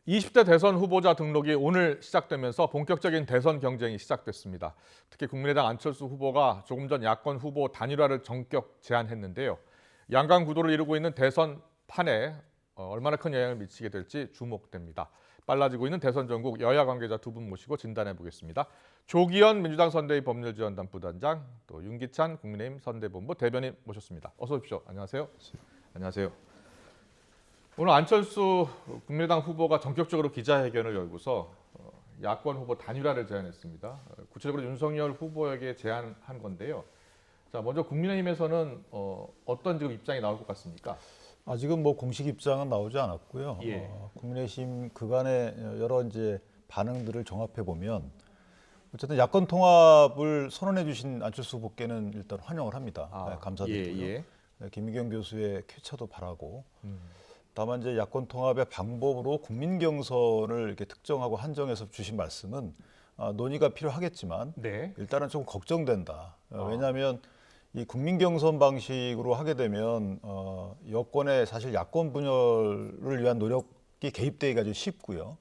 20대 대선 후보자 등록이 오늘 시작되면서 본격적인 대선 경쟁이 시작됐습니다. 특히 국민의당 안철수 후보가 조금 전 야권 후보 단일화를 전격 제안했는데요. 양강 구도를 이루고 있는 대선 판에 얼마나 큰 영향을 미치게 될지 주목됩니다. 빨라지고 있는 대선 전국 여야 관계자 두 분 모시고 진단해 보겠습니다. 조기현 민주당 선대위 법률지원단 부단장, 또 윤기찬 국민의힘 선대본부 대변인 모셨습니다. 어서 오십시오. 안녕하세요. 안녕하세요. 오늘 안철수 국민의당 후보가 전격적으로 기자회견을 열고서 야권 후보 단일화를 제안했습니다. 구체적으로 윤석열 후보에게 제안한 건데요. 자, 먼저 국민의힘에서는 어떤 지금 입장이 나올 것 같습니까? 아직은 뭐 공식 입장은 나오지 않았고요. 예. 국민의힘 그간의 여러 이제 반응들을 종합해 보면 어쨌든 야권 통합을 선언해 주신 안철수 후보께는 일단 환영을 합니다. 감사드리고요. 예. 김의겸 교수의 쾌차도 바라고. 다만 이제 야권 통합의 방법으로 국민 경선을 이렇게 특정하고 한정해서 주신 말씀은 논의가 필요하겠지만 네. 일단은 좀 걱정된다. 왜냐하면 이 국민 경선 방식으로 하게 되면 여권의 사실 야권 분열을 위한 노력이 개입되기가 좀 쉽고요.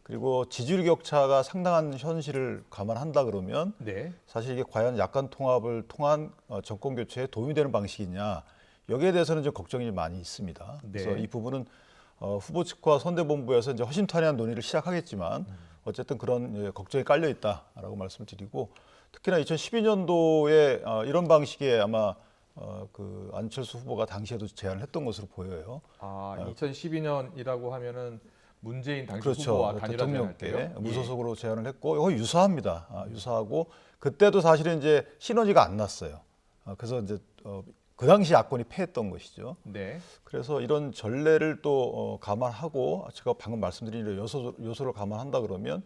그리고 지지율 격차가 상당한 현실을 감안한다 그러면 네. 사실 이게 과연 야권 통합을 통한 정권 교체에 도움이 되는 방식이냐, 여기에 대해서는 좀 걱정이 많이 있습니다. 네. 그래서 이 부분은 후보 측과 선대본부에서 이제 허심탄회한 논의를 시작하겠지만 어쨌든 그런 걱정이 깔려 있다라고 말씀을 드리고, 특히나 2012년도에 이런 방식의 아마 그 안철수 후보가 당시에도 제안을 했던 것으로 보여요. 2012년이라고 하면은 문재인 당시 그렇죠. 후보와 단일화 대통령 때 제안했대요. 무소속으로 제안을 했고, 이거 유사합니다. 유사하고 그때도 사실은 이제 시너지가 안 났어요. 그래서 이제 그 당시 야권이 패했던 것이죠. 네. 그래서 이런 전례를 또 감안하고, 제가 방금 말씀드린 이런 요소를 감안한다 그러면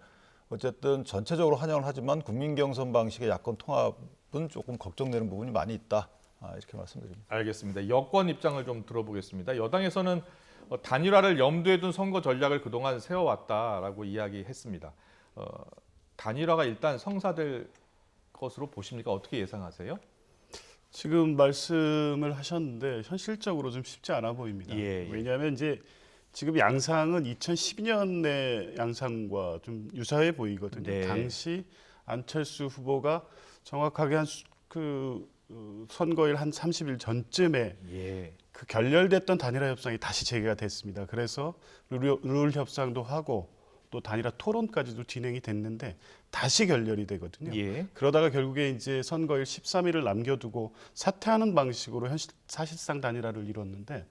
어쨌든 전체적으로 환영을 하지만 국민 경선 방식의 야권 통합은 조금 걱정되는 부분이 많이 있다. 이렇게 말씀드립니다. 알겠습니다. 여권 입장을 좀 들어보겠습니다. 여당에서는 단일화를 염두에 둔 선거 전략을 그동안 세워왔다라고 이야기했습니다. 단일화가 일단 성사될 것으로 보십니까? 어떻게 예상하세요? 지금 말씀을 하셨는데 현실적으로 좀 쉽지 않아 보입니다. 예. 왜냐하면 이제 지금 양상은 2012년의 양상과 좀 유사해 보이거든요. 네. 당시 안철수 후보가 정확하게 선거일 한 30일 전쯤에 예. 그 결렬됐던 단일화 협상이 다시 재개가 됐습니다. 그래서 룰 협상도 하고 또 단일화 토론까지도 진행이 됐는데 다시 결렬이 되거든요. 예. 그러다가 결국에 이제 선거일 13일을 남겨두고 사퇴하는 방식으로 사실상 단일화를 이뤘는데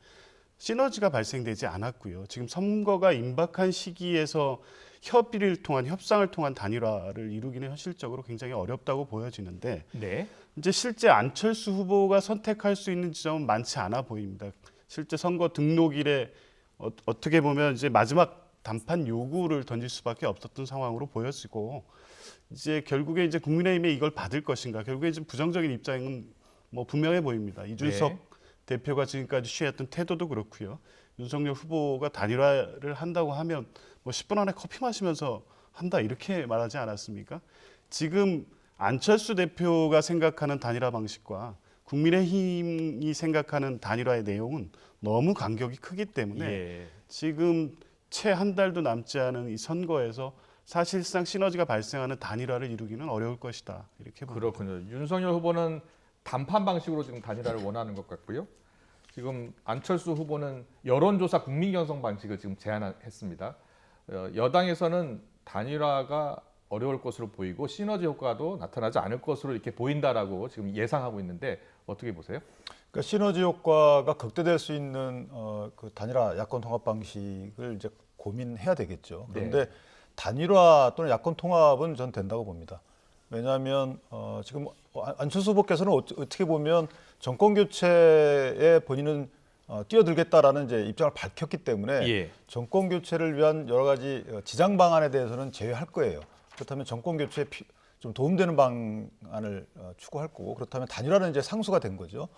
시너지가 발생되지 않았고요. 지금 선거가 임박한 시기에서 협의를 통한 협상을 통한 단일화를 이루기는 현실적으로 굉장히 어렵다고 보여지는데 네. 이제 실제 안철수 후보가 선택할 수 있는 지점은 많지 않아 보입니다. 실제 선거 등록일에 어떻게 보면 이제 마지막 단판 요구를 던질 수밖에 없었던 상황으로 보여지고, 이제 결국에 이제 국민의힘에 이걸 받을 것인가, 결국에 좀 부정적인 입장은 뭐 분명해 보입니다. 이준석 네. 대표가 지금까지 취했던 태도도 그렇고요. 윤석열 후보가 단일화를 한다고 하면 뭐 10분 안에 커피 마시면서 한다 이렇게 말하지 않았습니까? 지금 안철수 대표가 생각하는 단일화 방식과 국민의힘이 생각하는 단일화의 내용은 너무 간격이 크기 때문에 예. 지금 채 한 달도 남지 않은 이 선거에서 사실상 시너지가 발생하는 단일화를 이루기는 어려울 것이다. 이렇게 봅니다. 그렇군요. 윤석열 후보는 단판 방식으로 지금 단일화를 원하는 것 같고요. 지금 안철수 후보는 여론조사 국민경선 방식을 지금 제안했습니다. 여당에서는 단일화가 어려울 것으로 보이고 시너지 효과도 나타나지 않을 것으로 이렇게 보인다라고 지금 예상하고 있는데 어떻게 보세요? 그러니까 시너지 효과가 극대될 수 있는 그 단일화 야권 통합 방식을 이제 고민해야 되겠죠. 그런데 네. 단일화 또는 야권 통합은 전 된다고 봅니다. 왜냐하면 지금 안철수 후보께서는 어떻게 보면 정권 교체에 본인은 뛰어들겠다라는 이제 입장을 밝혔기 때문에 예. 정권 교체를 위한 여러 가지 지장 방안에 대해서는 제외할 거예요. 그렇다면 정권 교체에 좀 도움되는 방안을 추구할 거고, 그렇다면 단일화는 이제 상수가 된 거죠.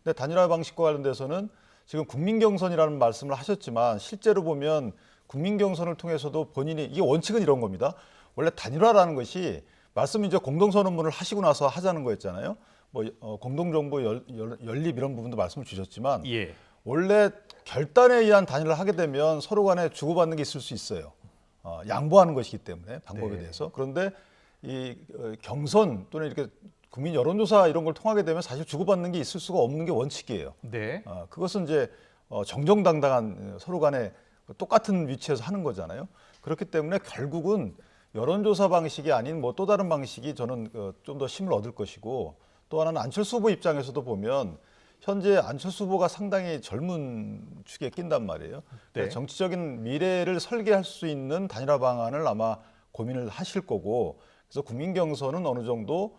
근데 단일화 방식과 관련돼서는 지금 국민 경선이라는 말씀을 하셨지만 실제로 보면 국민 경선을 통해서도 본인이, 이게 원칙은 이런 겁니다. 원래 단일화라는 것이 말씀은 이제 공동선언문을 하시고 나서 하자는 거였잖아요. 뭐 공동정부 연립 이런 부분도 말씀을 주셨지만 예. 원래 결단에 의한 단일화를 하게 되면 서로 간에 주고받는 게 있을 수 있어요. 양보하는 것이기 때문에 방법에 네. 대해서. 그런데 이 경선 또는 이렇게 국민 여론조사 이런 걸 통하게 되면 사실 주고받는 게 있을 수가 없는 게 원칙이에요. 네. 그것은 이제 정정당당한 서로 간에 똑같은 위치에서 하는 거잖아요. 그렇기 때문에 결국은 여론조사 방식이 아닌 뭐 또 다른 방식이 저는 좀 더 힘을 얻을 것이고, 또 하나는 안철수 후보 입장에서도 보면 현재 안철수 후보가 상당히 젊은 축에 낀단 말이에요. 네. 정치적인 미래를 설계할 수 있는 단일화 방안을 아마 고민을 하실 거고, 그래서 국민 경선은 어느 정도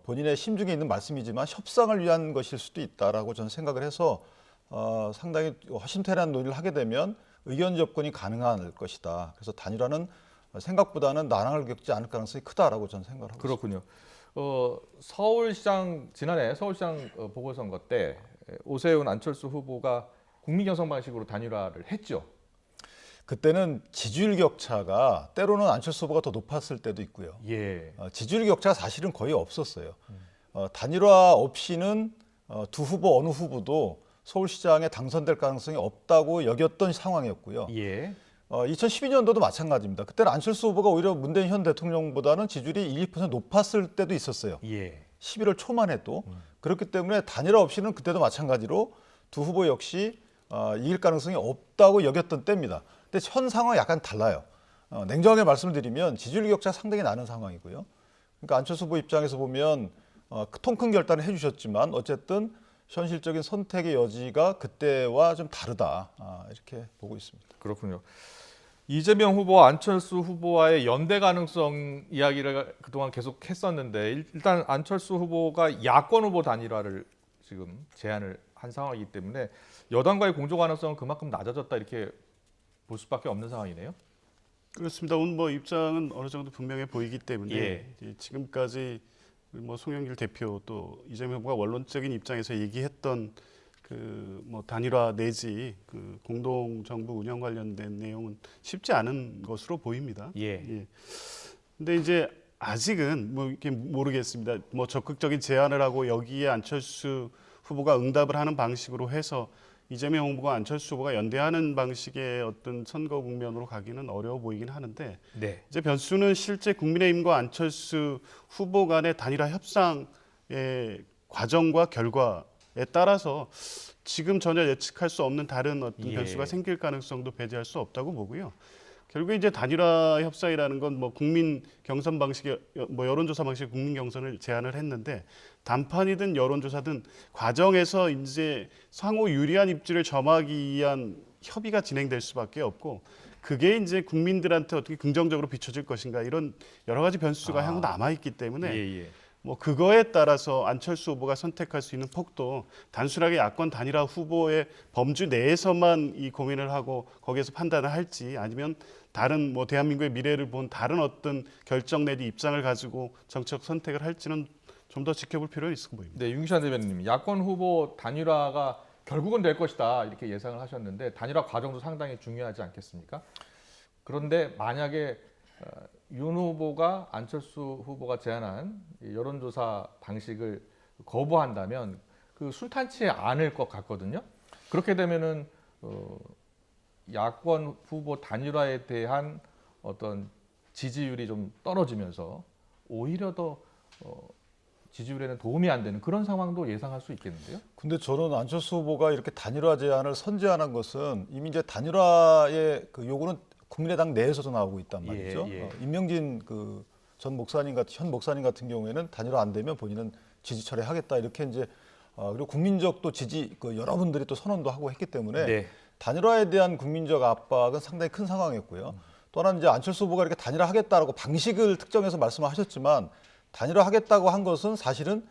본인의 심중에 있는 말씀이지만 협상을 위한 것일 수도 있다라고 저는 생각을 해서 상당히 허심탄회한 논의를 하게 되면 의견 접근이 가능할 것이다. 그래서 단일화는 생각보다는 난항을 겪지 않을 가능성이 크다라고 저는 생각을 하고 있습니다. 그렇군요. 서울시장 지난해 서울시장 보궐선거 때 오세훈 안철수 후보가 국민경선 방식으로 단일화를 했죠. 그때는 지지율 격차가 때로는 안철수 후보가 더 높았을 때도 있고요. 예. 지지율 격차가 사실은 거의 없었어요. 단일화 없이는 두 후보 어느 후보도 서울시장에 당선될 가능성이 없다고 여겼던 상황이었고요. 예. 2012년도도 마찬가지입니다. 그때는 안철수 후보가 오히려 문재인 현 대통령보다는 지지율이 1~2% 높았을 때도 있었어요. 예. 11월 초만 해도. 그렇기 때문에 단일화 없이는 그때도 마찬가지로 두 후보 역시 이길 가능성이 없다고 여겼던 때입니다. 근데 현 상황은 약간 달라요. 냉정하게 말씀을 드리면 지지율 격차가 상당히 나는 상황이고요. 그러니까 안철수 후보 입장에서 보면 통 큰 결단을 해주셨지만 어쨌든 현실적인 선택의 여지가 그때와 좀 다르다. 이렇게 보고 있습니다. 그렇군요. 이재명 후보와 안철수 후보와의 연대 가능성 이야기를 그동안 계속 했었는데 일단 안철수 후보가 야권 후보 단일화를 지금 제안을 한 상황이기 때문에 여당과의 공조 가능성은 그만큼 낮아졌다 이렇게 볼 수밖에 없는 상황이네요. 그렇습니다. 오늘 뭐 입장은 어느 정도 분명해 보이기 때문에 예. 이제 지금까지 뭐 송영길 대표 또 이재명 후보가 원론적인 입장에서 얘기했던 그 뭐 단일화 내지 그 공동 정부 운영 관련된 내용은 쉽지 않은 것으로 보입니다. 예. 근데 이제 아직은 뭐 이렇게 모르겠습니다. 뭐 적극적인 제안을 하고 여기에 안철수 후보가 응답을 하는 방식으로 해서 이재명 후보가 안철수 후보가 연대하는 방식의 어떤 선거 국면으로 가기는 어려워 보이긴 하는데 네. 이제 변수는 실제 국민의힘과 안철수 후보 간의 단일화 협상의 과정과 결과에 따라서 지금 전혀 예측할 수 없는 다른 어떤 예. 변수가 생길 가능성도 배제할 수 없다고 보고요. 결국 이제 단일화 협상이라는 건 뭐 국민 경선 방식의 뭐 여론조사 방식의 국민 경선을 제안을 했는데 단판이든 여론조사든 과정에서 이제 상호 유리한 입지를 점하기 위한 협의가 진행될 수밖에 없고 그게 이제 국민들한테 어떻게 긍정적으로 비춰질 것인가 이런 여러 가지 변수가 향후 남아 있기 때문에 예. 뭐 그거에 따라서 안철수 후보가 선택할 수 있는 폭도 단순하게 야권 단일화 후보의 범주 내에서만 이 고민을 하고 거기에서 판단을 할지 아니면 다른 뭐 대한민국의 미래를 본 다른 어떤 결정 내지 입장을 가지고 정책 선택을 할지는 좀 더 지켜볼 필요가 있어 보입니다. 네, 윤기찬 대변인님, 야권 후보 단일화가 결국은 될 것이다 이렇게 예상을 하셨는데 단일화 과정도 상당히 중요하지 않겠습니까? 그런데 만약에 윤 후보가 안철수 후보가 제안한 여론조사 방식을 거부한다면 그 순탄치 않을 것 같거든요. 그렇게 되면은 야권 후보 단일화에 대한 어떤 지지율이 좀 떨어지면서 오히려 더 지지율에는 도움이 안 되는 그런 상황도 예상할 수 있겠는데요. 근데 저는 안철수 후보가 이렇게 단일화 제안을 선제하는 것은 이미 이제 단일화의 그 요구는 국민의당 내에서도 나오고 있단 말이죠. 예. 임명진 그 전 목사님 같은 현 목사님 같은 경우에는 단일화 안 되면 본인은 지지 철회하겠다 이렇게 이제 그리고 국민적 또 지지 그 여러분들이 또 선언도 하고 했기 때문에 네. 단일화에 대한 국민적 압박은 상당히 큰 상황이었고요. 또 하나는 이제 안철수 후보가 이렇게 단일화 하겠다라고 방식을 특정해서 말씀을 하셨지만 단일화 하겠다고 한 것은 사실은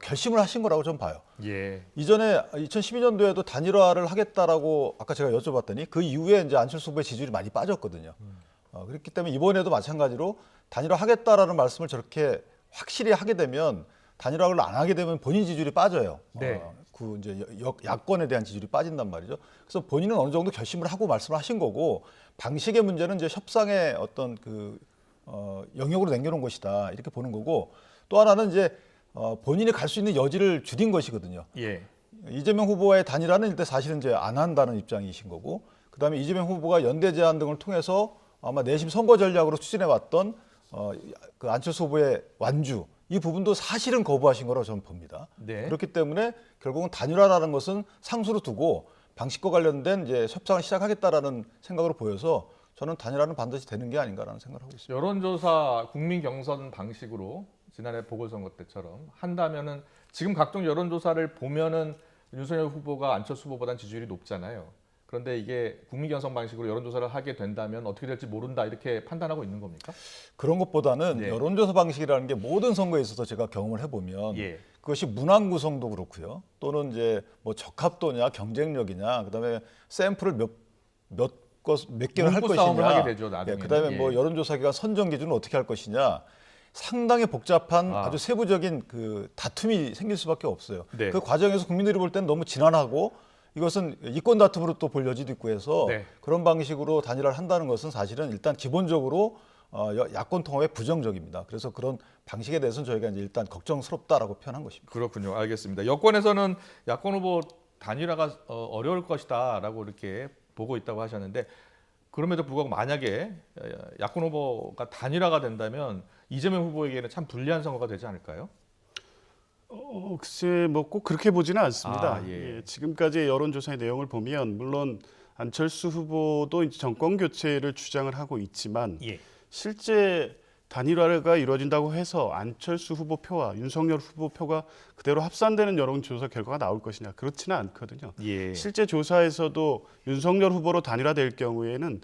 결심을 하신 거라고 저는 봐요. 예. 이전에 2012년도에도 단일화를 하겠다라고 아까 제가 여쭤봤더니 그 이후에 이제 안철수 후보의 지지율이 많이 빠졌거든요. 그렇기 때문에 이번에도 마찬가지로 단일화 하겠다라는 말씀을 저렇게 확실히 하게 되면 단일화를 안 하게 되면 본인 지지율이 빠져요. 네. 그 이제 야권에 대한 지지율이 빠진단 말이죠. 그래서 본인은 어느 정도 결심을 하고 말씀을 하신 거고 방식의 문제는 이제 협상의 어떤 그 영역으로 남겨놓은 것이다 이렇게 보는 거고 또 하나는 이제 본인이 갈 수 있는 여지를 줄인 것이거든요. 예. 이재명 후보와의 단일화는 일단 사실은 이제 안 한다는 입장이신 거고, 그다음에 이재명 후보가 연대 제안 등을 통해서 아마 내심 선거 전략으로 추진해 왔던 그 안철수 후보의 완주 이 부분도 사실은 거부하신 거라고 저는 봅니다. 네. 그렇기 때문에 결국은 단일화라는 것은 상수로 두고 방식과 관련된 이제 협상을 시작하겠다라는 생각으로 보여서 저는 단일화는 반드시 되는 게 아닌가라는 생각을 하고 있습니다. 여론조사 국민 경선 방식으로 지난해 보궐선거 때처럼 한다면은 지금 각종 여론조사를 보면은 윤석열 후보가 안철수 후보보다는 지지율이 높잖아요. 그런데 이게 국민 경선 방식으로 여론조사를 하게 된다면 어떻게 될지 모른다 이렇게 판단하고 있는 겁니까? 그런 것보다는 네. 여론조사 방식이라는 게 모든 선거에 있어서 제가 경험을 해보면 예. 그것이 문항 구성도 그렇고요. 또는 이제 뭐 적합도냐, 경쟁력이냐, 그다음에 샘플을 몇 개를 할 문구 것이냐, 싸움을 하게 되죠, 나중에는. 그다음에 예. 뭐 여론조사 기관 선정 기준을 어떻게 할 것이냐, 상당히 복잡한 아. 아주 세부적인 그 다툼이 생길 수밖에 없어요. 네. 그 과정에서 국민들이 볼 때는 너무 지난하고 이것은 이권 다툼으로 또 볼 여지도 있고 해서 네. 그런 방식으로 단일화를 한다는 것은 사실은 일단 기본적으로 야권 통합에 부정적입니다. 그래서 그런 방식에 대해서는 저희가 이제 일단 걱정스럽다라고 표현한 것입니다. 그렇군요. 알겠습니다. 여권에서는 야권 후보 단일화가 어려울 것이다라고 이렇게 보고 있다고 하셨는데 그럼에도 불구하고 만약에 야권 후보가 단일화가 된다면 이재명 후보에게는 참 불리한 선거가 되지 않을까요? 글쎄 뭐 꼭 그렇게 보지는 않습니다. 아, 예. 지금까지의 여론조사의 내용을 보면 물론 안철수 후보도 이제 정권 교체를 주장을 하고 있지만 예. 실제 단일화가 이루어진다고 해서 안철수 후보 표와 윤석열 후보 표가 그대로 합산되는 여론조사 결과가 나올 것이냐 그렇지는 않거든요. 예. 실제 조사에서도 윤석열 후보로 단일화될 경우에는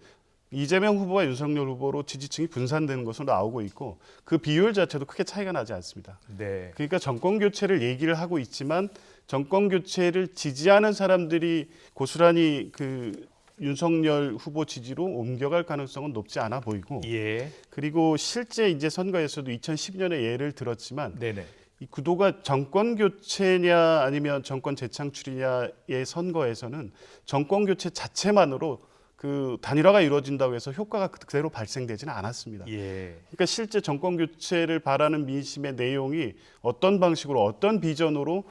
이재명 후보와 윤석열 후보로 지지층이 분산되는 것으로 나오고 있고 그 비율 자체도 크게 차이가 나지 않습니다. 네. 그러니까 정권 교체를 얘기를 하고 있지만 정권 교체를 지지하는 사람들이 고스란히 그 윤석열 후보 지지로 옮겨갈 가능성은 높지 않아 보이고 예. 그리고 실제 이제 선거에서도 2012년에 예를 들었지만 네네. 이 구도가 정권 교체냐 아니면 정권 재창출이냐의 선거에서는 정권 교체 자체만으로 그 단일화가 이루어진다고 해서 효과가 그대로 발생되지는 않았습니다. 예. 그러니까 실제 정권 교체를 바라는 민심의 내용이 어떤 방식으로 어떤 비전으로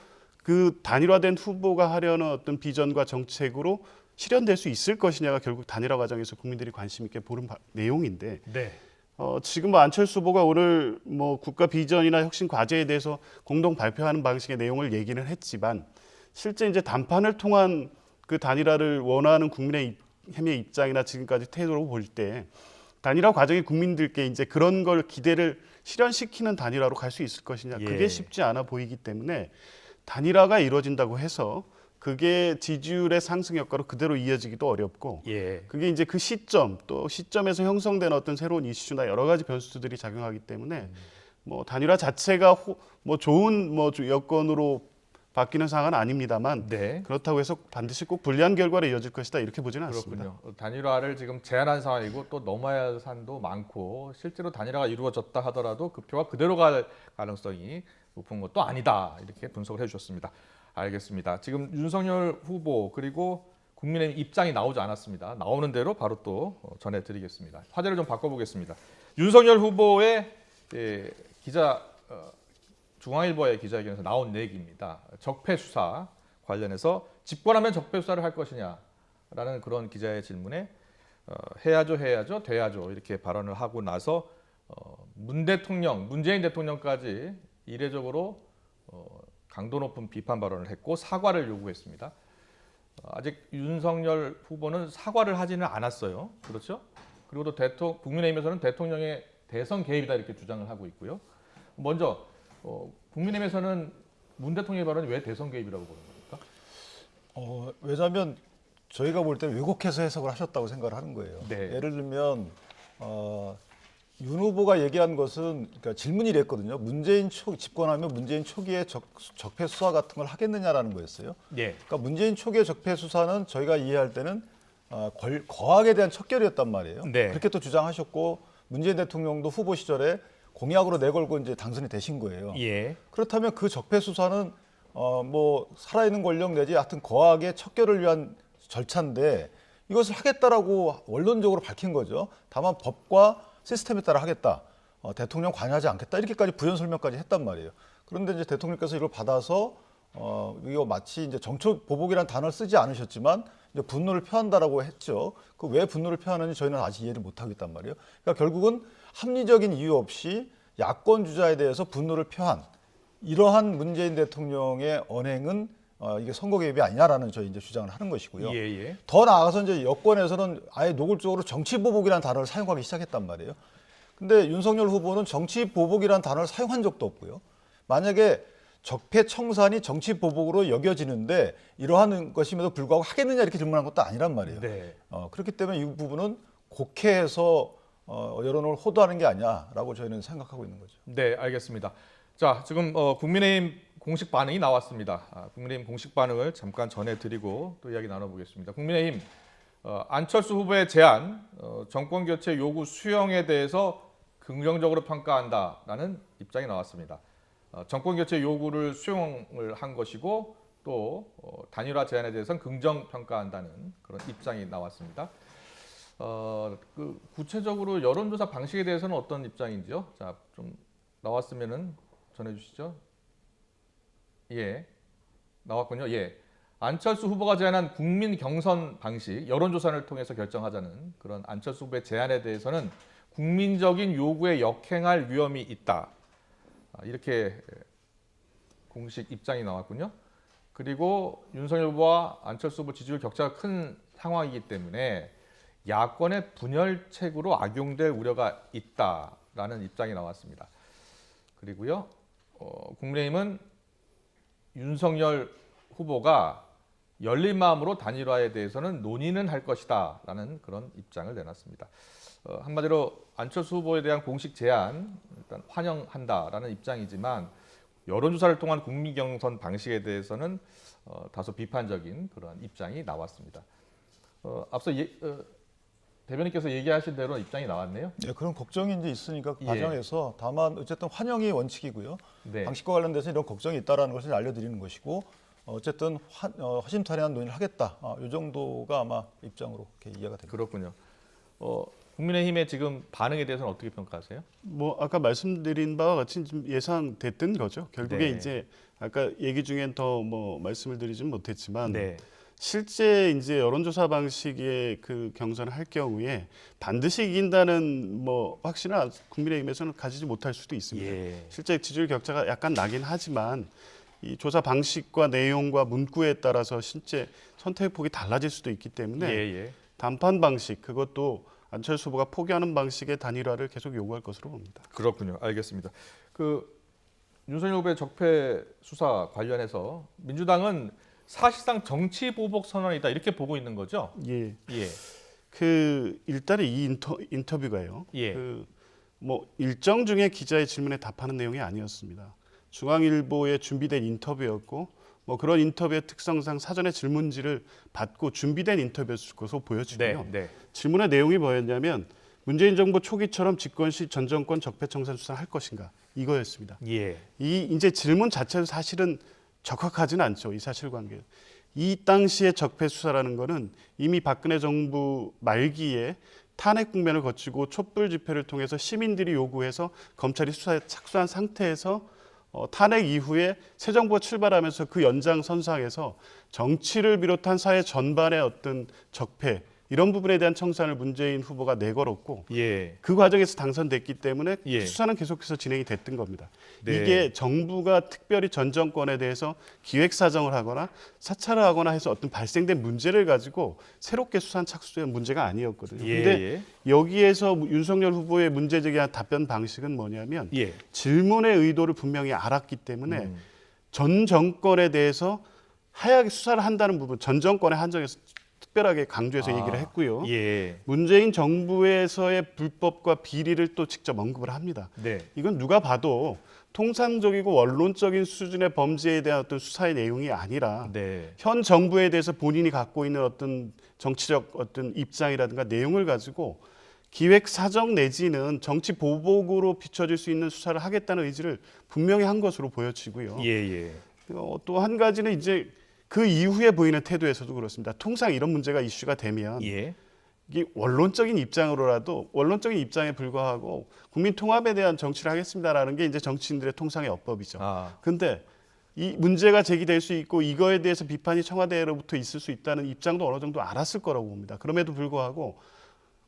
그 단일화된 후보가 하려는 어떤 비전과 정책으로 실현될 수 있을 것이냐가 결국 단일화 과정에서 국민들이 관심 있게 보는 내용인데 네. 지금 뭐 안철수 후보가 오늘 뭐 국가 비전이나 혁신 과제에 대해서 공동 발표하는 방식의 내용을 얘기는 했지만 실제 이제 담판을 통한 그 단일화를 원하는 국민의힘의 입장이나 지금까지 태도로 볼 때 단일화 과정이 국민들께 이제 그런 걸 기대를 실현시키는 단일화로 갈 수 있을 것이냐 예. 그게 쉽지 않아 보이기 때문에 단일화가 이루어진다고 해서 그게 지지율의 상승 효과로 그대로 이어지기도 어렵고 예. 그게 이제 그 시점 또 시점에서 형성된 어떤 새로운 이슈나 여러 가지 변수들이 작용하기 때문에 뭐 단일화 자체가 뭐 좋은 뭐 여건으로 바뀌는 상황은 아닙니다만 네. 그렇다고 해서 반드시 꼭 불리한 결과로 이어질 것이다 이렇게 보지는 않습니다. 그렇군요. 단일화를 지금 제한한 상황이고 또 넘어야 할 산도 많고 실제로 단일화가 이루어졌다 하더라도 그 표가 그대로 갈 가능성이 높은 것도 아니다 이렇게 분석을 해주셨습니다. 알겠습니다. 지금 윤석열 후보 그리고 국민의힘 입장이 나오지 않았습니다. 나오는 대로 바로 또 전해드리겠습니다. 화제를 좀 바꿔보겠습니다. 윤석열 후보의 기자 중앙일보의 기자회견에서 나온 얘기입니다. 적폐 수사 관련해서 집권하면 적폐 수사를 할 것이냐라는 그런 기자의 질문에 해야죠, 돼야죠 이렇게 발언을 하고 나서 문재인 대통령까지 이례적으로 강도 높은 비판 발언을 했고 사과를 요구했습니다. 아직 윤석열 후보는 사과를 하지는 않았어요. 그렇죠? 그리고 또 국민의힘에서는 대통령의 대선 개입이다 이렇게 주장을 하고 있고요. 먼저 국민의힘에서는 문 대통령의 발언이 왜 대선 개입이라고 보는 겁니까? 왜냐하면 저희가 볼 때는 왜곡해서 해석을 하셨다고 생각을 하는 거예요. 네. 예를 들면 윤 후보가 얘기한 것은 그러니까 질문이 이랬거든요. 집권하면 문재인 초기에 적폐 수사 같은 걸 하겠느냐라는 거였어요. 예. 그러니까 문재인 초기의 적폐 수사는 저희가 이해할 때는 거학에 대한 척결이었단 말이에요. 네. 그렇게 또 주장하셨고 문재인 대통령도 후보 시절에 공약으로 내걸고 이제 당선이 되신 거예요. 예. 그렇다면 그 적폐 수사는 뭐 살아있는 권력 내지 하여튼 거학의 척결을 위한 절차인데 이것을 하겠다라고 원론적으로 밝힌 거죠. 다만 법과 시스템에 따라 하겠다. 대통령 관여하지 않겠다. 이렇게까지 부연 설명까지 했단 말이에요. 그런데 이제 대통령께서 이걸 받아서 이거 마치 이제 정치 보복이라는 단어를 쓰지 않으셨지만 이제 분노를 표한다라고 했죠. 그 왜 분노를 표하는지 저희는 아직 이해를 못 하겠단 말이에요. 그러니까 결국은 합리적인 이유 없이 야권 주자에 대해서 분노를 표한 이러한 문재인 대통령의 언행은 이게 선거 개입이 아니냐라는 저희 이제 주장을 하는 것이고요. 예, 예. 더 나아가서 이제 여권에서는 아예 노골적으로 정치 보복이라는 단어를 사용하기 시작했단 말이에요. 근데 윤석열 후보는 정치 보복이라는 단어를 사용한 적도 없고요. 만약에 적폐 청산이 정치 보복으로 여겨지는데 이러한 것임에도 불구하고 하겠느냐 이렇게 질문한 것도 아니란 말이에요. 네. 그렇기 때문에 이 부분은 곡해해서 여론을 호도하는 게 아니야라고 저희는 생각하고 있는 거죠. 네, 알겠습니다. 자, 지금 국민의힘 공식 반응이 나왔습니다. 국민의힘 공식 반응을 잠깐 전해드리고 또 이야기 나눠보겠습니다. 국민의힘 안철수 후보의 제안, 정권 교체 요구 수용에 대해서 긍정적으로 평가한다라는 입장이 나왔습니다. 정권 교체 요구를 수용을 한 것이고 또 단일화 제안에 대해서는 긍정 평가한다는 그런 입장이 나왔습니다. 구체적으로 여론조사 방식에 대해서는 어떤 입장인지요? 자, 좀 나왔으면은 전해주시죠. 예, 나왔군요. 예, 안철수 후보가 제안한 국민 경선 방식, 여론조사를 통해서 결정하자는 그런 안철수 후보의 제안에 대해서는 국민적인 요구에 역행할 위험이 있다. 이렇게 공식 입장이 나왔군요. 그리고 윤석열 후보와 안철수 후보 지지율 격차가 큰 상황이기 때문에 야권의 분열책으로 악용될 우려가 있다라는 입장이 나왔습니다. 그리고요, 국민의힘은 윤석열 후보가 열린 마음으로 단일화에 대해서는 논의는 할 것이다라는 그런 입장을 내놨습니다. 한마디로 안철수 후보에 대한 공식 제안 일단 환영한다라는 입장이지만 여론조사를 통한 국민 경선 방식에 대해서는 다소 비판적인 그런 입장이 나왔습니다. 앞서 대변인께서 얘기하신 대로 입장이 나왔네요. 네, 그런 걱정이 이제 있으니까 그 예. 과정에서 다만 어쨌든 환영이 원칙이고요. 네. 방식과 관련돼서 이런 걱정이 있다라는 것을 알려드리는 것이고 어쨌든 허심탄회한 논의를 하겠다. 이 정도가 아마 입장으로 이렇게 이해가 됩니다. 그렇군요. 국민의힘의 지금 반응에 대해서는 어떻게 평가하세요? 뭐 아까 말씀드린 바와 같이 좀 예상됐던 거죠. 결국에 네. 이제 아까 얘기 중엔 더 뭐 말씀을 드리진 못했지만 네. 실제 이제 여론조사 방식의 그 경선을 할 경우에 반드시 이긴다는 뭐 확신을 국민의힘에서는 가지지 못할 수도 있습니다. 예. 실제 지지율 격차가 약간 나긴 하지만 이 조사 방식과 내용과 문구에 따라서 실제 선택 폭이 달라질 수도 있기 때문에 예. 단판 방식 그것도 안철수 후보가 포기하는 방식의 단일화를 계속 요구할 것으로 봅니다. 그렇군요. 알겠습니다. 윤석열 후보의 적폐 수사 관련해서 민주당은 사실상 정치 보복 선언이다 이렇게 보고 있는 거죠? 예. 예. 그 일단은 이 인터뷰가요. 예. 뭐 일정 중에 기자의 질문에 답하는 내용이 아니었습니다. 중앙일보에 준비된 인터뷰였고 뭐 그런 인터뷰의 특성상 사전에 질문지를 받고 준비된 인터뷰였을 것으로 보여지고요. 네. 질문의 내용이 뭐였냐면 문재인 정부 초기처럼 집권 시 전 정권 적폐청산 수사를 할 것인가 이거였습니다. 예. 이 이제 질문 자체도 사실은 적합하지는 않죠. 이 사실관계. 이 당시의 적폐 수사라는 거는 이미 박근혜 정부 말기에 탄핵 국면을 거치고 촛불 집회를 통해서 시민들이 요구해서 검찰이 수사에 착수한 상태에서 탄핵 이후에 새 정부가 출발하면서 그 연장선상에서 정치를 비롯한 사회 전반의 어떤 적폐 이런 부분에 대한 청산을 문재인 후보가 내걸었고 예. 그 과정에서 당선됐기 때문에 예. 수사는 계속해서 진행이 됐던 겁니다. 네. 이게 정부가 특별히 전 정권에 대해서 기획사정을 하거나 사찰을 하거나 해서 어떤 발생된 문제를 가지고 새롭게 수사한 착수된 문제가 아니었거든요. 그런데 여기에서 윤석열 후보의 문제 제기한 답변 방식은 뭐냐면 예. 질문의 의도를 분명히 알았기 때문에 전 정권에 대해서 하야하게 수사를 한다는 부분, 전 정권의 한정에서 특별하게 강조해서 얘기를 했고요. 예. 문재인 정부에서의 불법과 비리를 또 직접 언급을 합니다. 네. 이건 누가 봐도 통상적이고 원론적인 수준의 범죄에 대한 어떤 수사의 내용이 아니라 네. 현 정부에 대해서 본인이 갖고 있는 어떤 정치적 어떤 입장이라든가 내용을 가지고 기획 사정 내지는 정치 보복으로 비춰질 수 있는 수사를 하겠다는 의지를 분명히 한 것으로 보여지고요. 예. 또 한 가지는 이제 그 이후에 보이는 태도에서도 그렇습니다. 통상 이런 문제가 이슈가 되면 예. 이게 원론적인 입장으로라도 원론적인 입장에 불과하고 국민 통합에 대한 정치를 하겠습니다라는 게 이제 정치인들의 통상의 어법이죠. 아. 근데 이 문제가 제기될 수 있고 이거에 대해서 비판이 청와대로부터 있을 수 있다는 입장도 어느 정도 알았을 거라고 봅니다. 그럼에도 불구하고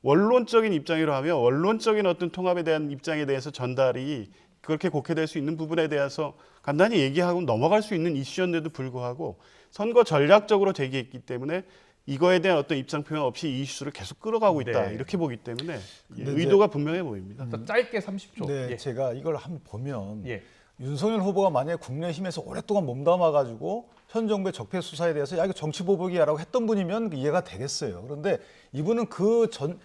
원론적인 입장이라 하면 원론적인 어떤 통합에 대한 입장에 대해서 전달이 그렇게 곡해될 수 있는 부분에 대해서 간단히 얘기하고 넘어갈 수 있는 이슈였는데도 불구하고 선거 전략적으로 제기했기 때문에 이거에 대한 어떤 입장 표현 없이 이 이슈를 계속 끌어가고 있다. 네. 이렇게 보기 때문에 근데 의도가 분명해 보입니다. 자, 짧게 30초. 네, 예. 제가 이걸 한번 보면 예. 윤석열 후보가 만약에 국민의힘에서 오랫동안 몸담아가지고 현 정부의 적폐 수사에 대해서 야 이거 정치 보복이야라고 했던 분이면 이해가 되겠어요. 그런데 이분은 그 전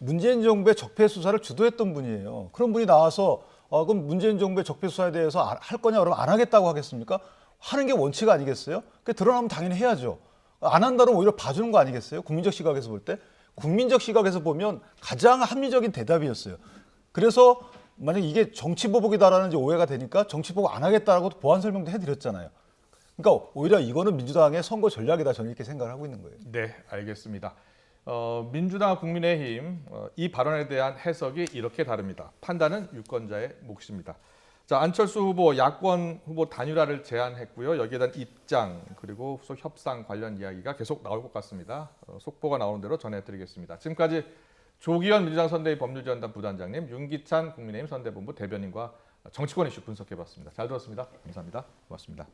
문재인 정부의 적폐 수사를 주도했던 분이에요. 그런 분이 나와서 그럼 문재인 정부의 적폐 수사에 대해서 할 거냐 그러면 안 하겠다고 하겠습니까? 하는 게 원칙 아니겠어요? 그 드러나면 당연히 해야죠. 안 한다면 오히려 봐주는 거 아니겠어요? 국민적 시각에서 볼 때. 국민적 시각에서 보면 가장 합리적인 대답이었어요. 그래서 만약 이게 정치 보복이다라는 이제 오해가 되니까 정치 보복 안 하겠다라고 보완 설명도 해드렸잖아요. 그러니까 오히려 이거는 민주당의 선거 전략이다 저는 이렇게 생각을 하고 있는 거예요. 네, 알겠습니다. 민주당 국민의힘 이 발언에 대한 해석이 이렇게 다릅니다. 판단은 유권자의 몫입니다. 자, 안철수 후보 야권 후보 단일화를 제안했고요. 여기에 대한 입장 그리고 후속 협상 관련 이야기가 계속 나올 것 같습니다. 속보가 나오는 대로 전해드리겠습니다. 지금까지 조기현 민주당 선대위 법률지원단 부단장님, 윤기찬 국민의힘 선대본부 대변인과 정치권 이슈 분석해봤습니다. 잘 들었습니다. 감사합니다. 고맙습니다.